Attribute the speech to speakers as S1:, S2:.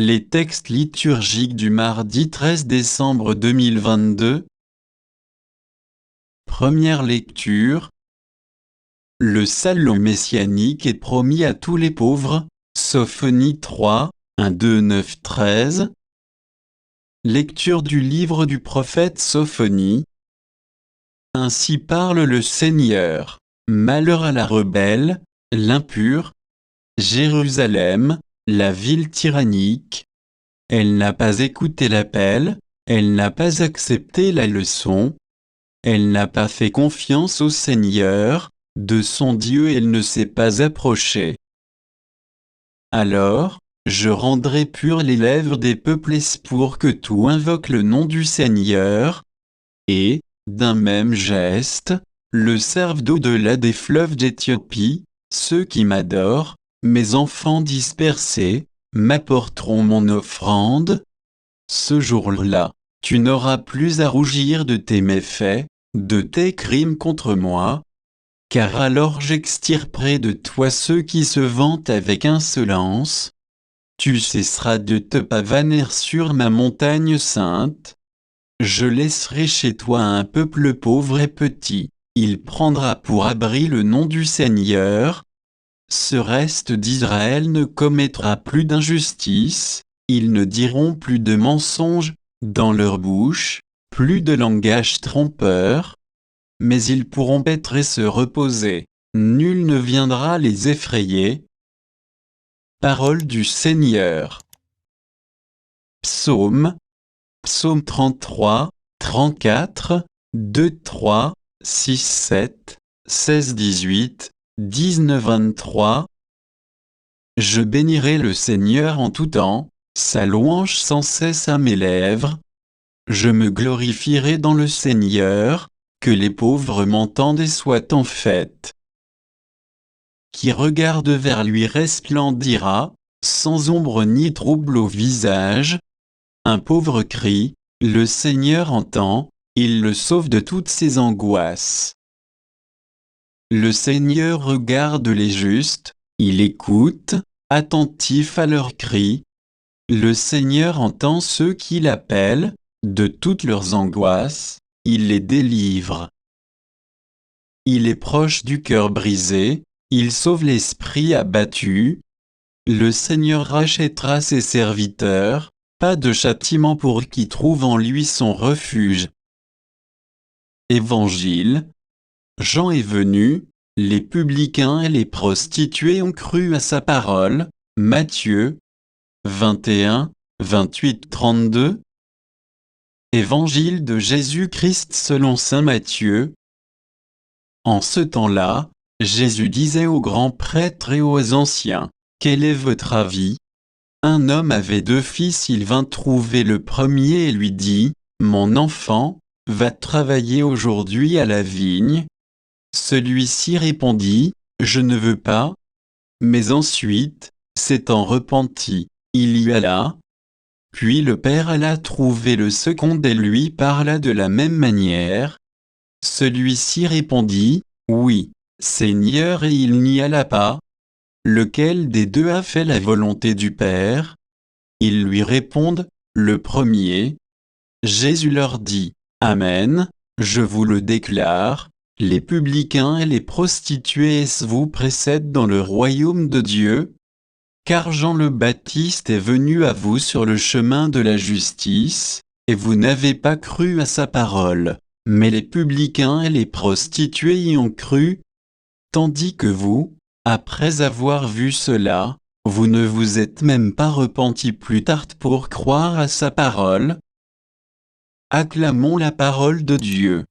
S1: Les textes liturgiques du mardi 13 décembre 2022. Première lecture. Le salut messianique est promis à tous les pauvres. Sophonie 3, 1, 2, 9, 13. Lecture du livre du prophète Sophonie. Ainsi parle le Seigneur. Malheur à la rebelle, l'impure, Jérusalem, la ville tyrannique. Elle n'a pas écouté l'appel, elle n'a pas accepté la leçon. Elle n'a pas fait confiance au Seigneur, de son Dieu elle ne s'est pas approchée. Alors, je rendrai pures les lèvres des peuples pour que tout invoque le nom du Seigneur, et, d'un même geste, le servent d'au-delà des fleuves d'Éthiopie. Ceux qui m'adorent, mes enfants dispersés, m'apporteront mon offrande. Ce jour-là, tu n'auras plus à rougir de tes méfaits, de tes crimes contre moi, car alors j'extirperai de toi ceux qui se vantent avec insolence. Tu cesseras de te pavaner sur ma montagne sainte. Je laisserai chez toi un peuple pauvre et petit. Il prendra pour abri le nom du Seigneur. Ce reste d'Israël ne commettra plus d'injustice. Ils ne diront plus de mensonges dans leur bouche, plus de langage trompeur. Mais ils pourront paître et se reposer. Nul ne viendra les effrayer. Parole du Seigneur. Psaume 33, 34, 2, 3, 6, 7, 16, 18, 19, 23. Je bénirai le Seigneur en tout temps, sa louange sans cesse à mes lèvres. Je me glorifierai dans le Seigneur, que les pauvres m'entendent et soient en fête. Qui regarde vers lui resplendira, sans ombre ni trouble au visage. Un pauvre crie, le Seigneur entend, il le sauve de toutes ses angoisses. Le Seigneur regarde les justes, il écoute, attentif à leurs cris. Le Seigneur entend ceux qui l'appellent, de toutes leurs angoisses, il les délivre. Il est proche du cœur brisé, il sauve l'esprit abattu. Le Seigneur rachètera ses serviteurs, pas de châtiment pour qui trouve en lui son refuge. Évangile. Jean est venu, les publicains et les prostituées ont cru à sa parole. Matthieu 21, 28, 32. Évangile de Jésus-Christ selon saint Matthieu. En ce temps-là, Jésus disait aux grands prêtres et aux anciens, « Quel est votre avis ? Un homme avait 2 fils, il vint trouver le premier et lui dit, « Mon enfant, va travailler aujourd'hui à la vigne. » Celui-ci répondit, « Je ne veux pas. » Mais ensuite, s'étant repenti, il y alla. Puis le père alla trouver le second et lui parla de la même manière. Celui-ci répondit, « Oui, Seigneur, » et il n'y alla pas. Lequel des deux a fait la volonté du Père? Ils lui répondent, le premier. Jésus leur dit, Amen, je vous le déclare, les publicains et les prostituées vous précèdent dans le royaume de Dieu. Car Jean le Baptiste est venu à vous sur le chemin de la justice, et vous n'avez pas cru à sa parole, mais les publicains et les prostituées y ont cru. Tandis que vous, après avoir vu cela, vous ne vous êtes même pas repentis plus tard pour croire à sa parole. Acclamons la parole de Dieu.